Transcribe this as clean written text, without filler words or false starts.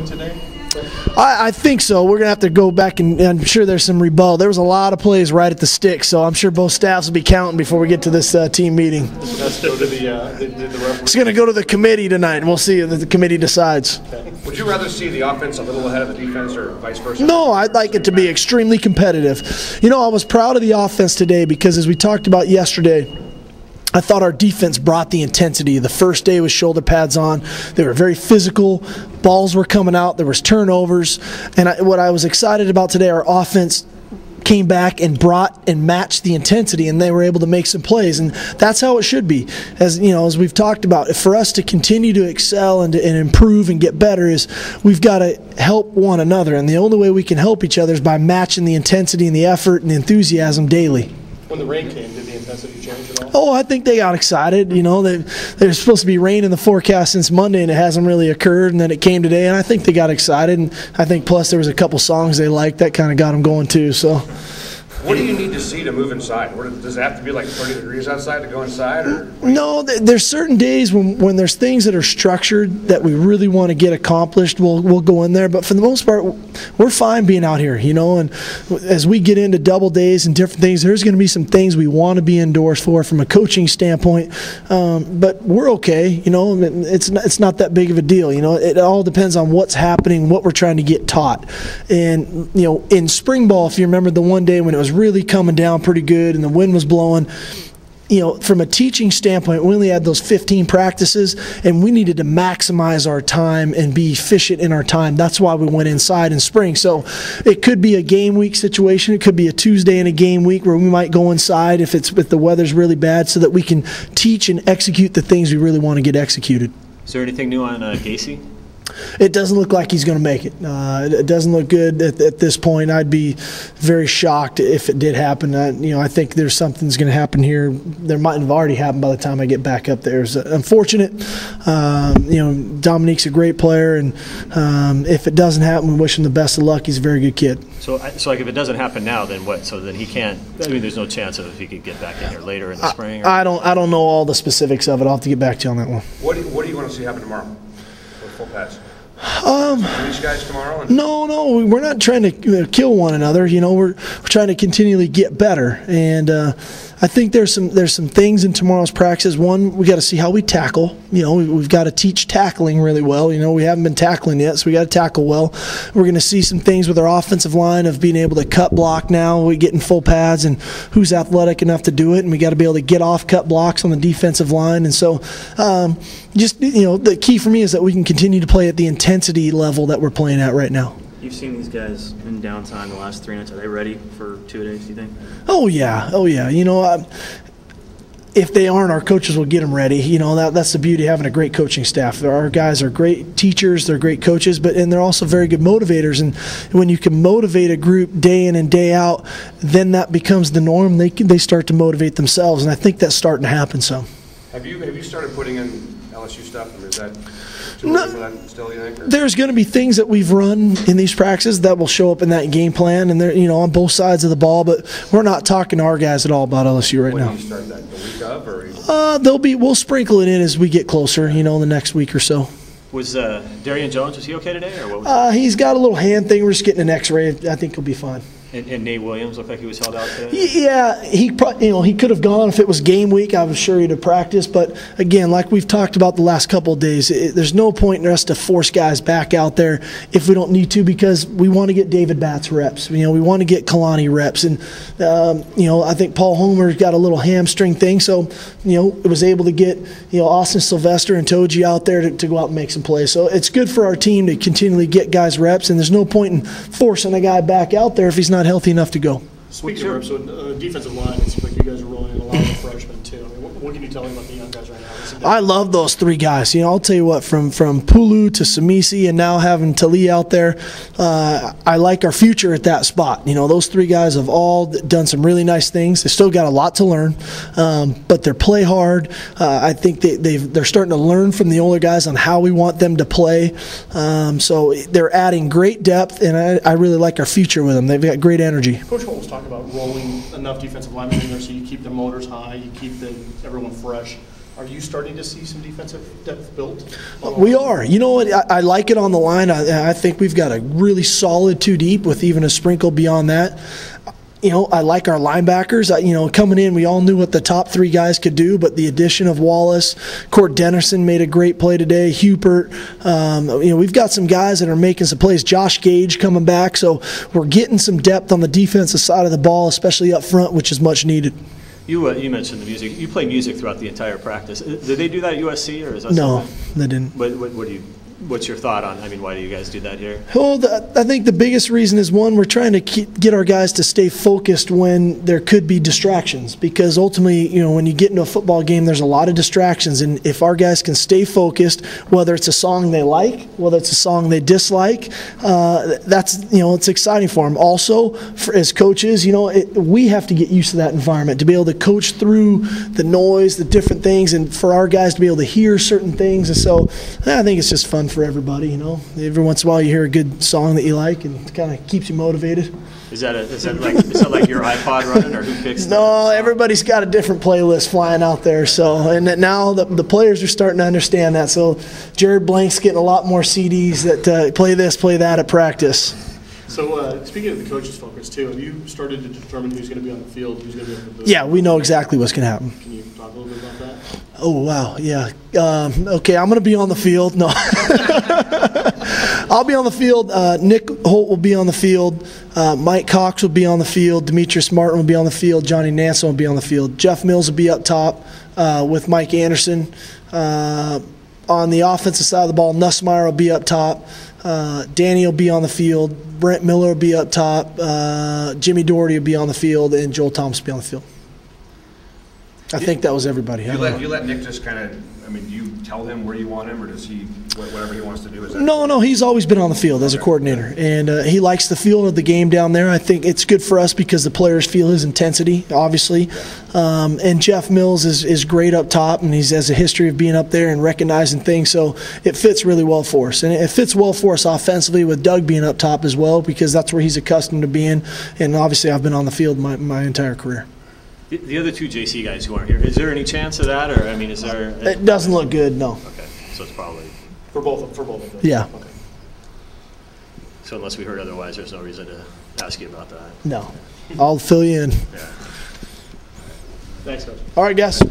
improvement today? I think so. We're going to have to go back, and I'm sure there's some rebuttal. There was a lot of plays right at the stick, so I'm sure both staffs will be counting before we get to this team meeting. Let's go to the referee. It's going to go to the committee tonight, and we'll see if the committee decides. Okay. Would you rather see the offense a little ahead of the defense or vice versa? No, I'd like it to be extremely competitive. You know, I was proud of the offense today because, as we talked about yesterday, I thought our defense brought the intensity. The first day with shoulder pads on. They were very physical. Balls were coming out. There was turnovers. And what I was excited about today, our offense came back and brought and matched the intensity, and they were able to make some plays. And that's how it should be. As you know, as we've talked about, for us to continue to excel and improve and get better, is we've got to help one another. And the only way we can help each other is by matching the intensity and the effort and the enthusiasm daily. When the rain came, did the intensity change at all? Oh, I think they got excited. You know, there's supposed to be rain in the forecast since Monday, and it hasn't really occurred. And then it came today, and I think they got excited. And I think plus there was a couple songs they liked that kind of got them going too. So. What do you need to see to move inside? Does it have to be like 30 degrees outside to go inside? Or? No, there's certain days when there's things that are structured that we really want to get accomplished, we'll go in there. But for the most part, we're fine being out here, you know. And as we get into double days and different things, there's going to be some things we want to be indoors for from a coaching standpoint. But we're okay, you know. It's not that big of a deal, you know. It all depends on what's happening, what we're trying to get taught. And, you know, in spring ball, if you remember the one day when it was really coming down pretty good and the wind was blowing, you know, from a teaching standpoint, we only had those 15 practices, and we needed to maximize our time and be efficient in our time. That's why we went inside in spring. So it could be a game week situation. It could be a Tuesday in a game week where we might go inside if the weather's really bad, so that we can teach and execute the things we really want to get executed. Is there anything new on Gacy? It doesn't look like he's going to make it. It doesn't look good at this point. I'd be very shocked if it did happen. I think there's something's going to happen here. There might have already happened by the time I get back up there. It's unfortunate. Dominique's a great player, and if it doesn't happen, we wish him the best of luck. He's a very good kid. So like if it doesn't happen now, then what? So then he can't. I mean, there's no chance of if he could get back in here later in the spring. Or? I don't know all the specifics of it. I'll have to get back to you on that one. What do you want to see happen tomorrow? Full pads. These guys tomorrow? No, we're not trying to kill one another. You know, we're trying to continually get better, and I think there's some things in tomorrow's practice. One, we got to see how we tackle. You know, we've got to teach tackling really well. You know, we haven't been tackling yet, so we got to tackle well. We're going to see some things with our offensive line of being able to cut block now. We get in full pads, and who's athletic enough to do it, and we got to be able to get off cut blocks on the defensive line. And so, the key for me is that we can continue to play at the intensity level that we're playing at right now. You've seen these guys in downtime the last 3 nights. Are they ready for 2 days, do you think? Oh, yeah. You know, if they aren't, our coaches will get them ready. You know, that's the beauty of having a great coaching staff. Our guys are great teachers, they're great coaches, and they're also very good motivators. And when you can motivate a group day in and day out, then that becomes the norm. They start to motivate themselves, and I think that's starting to happen. So, have you started putting in LSU stuff, or is that too early for that still, you think? Or? There's going to be things that we've run in these practices that will show up in that game plan, and they're, you know, on both sides of the ball, but we're not talking to our guys at all about LSU right now. When do you start that, the week of? Or we'll sprinkle it in as we get closer, you know, the next week or so. Was Darian Jones, was he okay today, or what was he's got a little hand thing. We're just getting an X-ray. I think he'll be fine. And Nate Williams looked like he was held out today? Yeah, he could have gone if it was game week. I was sure he'd have practiced. But, again, like we've talked about the last couple of days, there's no point in us to force guys back out there if we don't need to, because we want to get David Batts reps. You know, we want to get Kalani reps. And, I think Paul Homer's got a little hamstring thing. So, it was able to get, Austin Sylvester and Toji out there to go out and make some plays. So it's good for our team to continually get guys reps. And there's no point in forcing a guy back out there if he's not healthy enough to go. Speaking of reps, so defensive line, it seems like you guys are rolling in a lot of the freshmen too. I mean, what can you tell me about the young guys right now? I love those 3 guys. I'll tell you what, from Pulu to Samisi and now having Tali out there, I like our future at that spot. Those 3 guys have all done some really nice things. They still got a lot to learn, but they play hard. I think they're starting to learn from the older guys on how we want them to play. So they're adding great depth, and I really like our future with them. They've got great energy. Coach Holt was talking about rolling enough defensive linemen in there so you keep the motors high, you keep everyone fresh. Are you starting to see some defensive depth built? We are. You know what? I like it on the line. I think we've got a really solid 2 deep with even a sprinkle beyond that. You know, I like our linebackers. You know, coming in, we all knew what the top 3 guys could do, but the addition of Wallace, Court Dennerson made a great play today, Hubert. You know, we've got some guys that are making some plays. Josh Gage coming back, so we're getting some depth on the defensive side of the ball, especially up front, which is much needed. You mentioned the music. You play music throughout the entire practice. Did they do that at USC, or is that No, something? they didn't. What's your thought on? I mean, why do you guys do that here? Well, I think the biggest reason is, one, we're trying to get our guys to stay focused when there could be distractions, because ultimately, you know, when you get into a football game, there's a lot of distractions, and if our guys can stay focused, whether it's a song they like, whether it's a song they dislike, that's, you know, it's exciting for them. Also, as coaches, you know, we have to get used to that environment, to be able to coach through the noise, the different things, and for our guys to be able to hear certain things. And so I think it's just fun for everybody, you know. Every once in a while you hear a good song that you like, and it kind of keeps you motivated. Is that like your iPod running, or who picks? No, everybody's got a different playlist flying out there. So, and now the players are starting to understand that. So, Jared Blank's getting a lot more CDs that play this, play that at practice. So, speaking of the coaches' focus too, have you started to determine who's going to be on the field, who's going to be on the booth? Yeah, we know exactly what's going to happen. Can you talk a little bit about that? Oh, wow, yeah. Okay, I'm going to be on the field. No. I'll be on the field. Nick Holt will be on the field. Mike Cox will be on the field. Demetrius Martin will be on the field. Johnny Nansen will be on the field. Jeff Mills will be up top with Mike Anderson. On the offensive side of the ball, Nussmeier will be up top. Danny will be on the field. Brent Miller will be up top. Jimmy Doherty will be on the field. And Joel Thomas will be on the field. I think that was everybody. You let Nick just kind of, I mean, do you tell him where you want him, or does he, whatever he wants to do? Is that No, he's always been on the field as a coordinator, and he likes the feel of the game down there. I think it's good for us because the players feel his intensity, obviously. And Jeff Mills is great up top, and he has a history of being up there and recognizing things, so it fits really well for us. And it fits well for us offensively with Doug being up top as well, because that's where he's accustomed to being, and obviously I've been on the field my entire career. The other 2 JC guys who aren't here, is there any chance of that, or I mean, is there? It doesn't look good, no. Okay, so it's probably For both of them? Yeah. Okay. so. Unless we heard otherwise, there's no reason to ask you about that. No. I'll fill you in. Yeah. Thanks, Coach. All right, guys.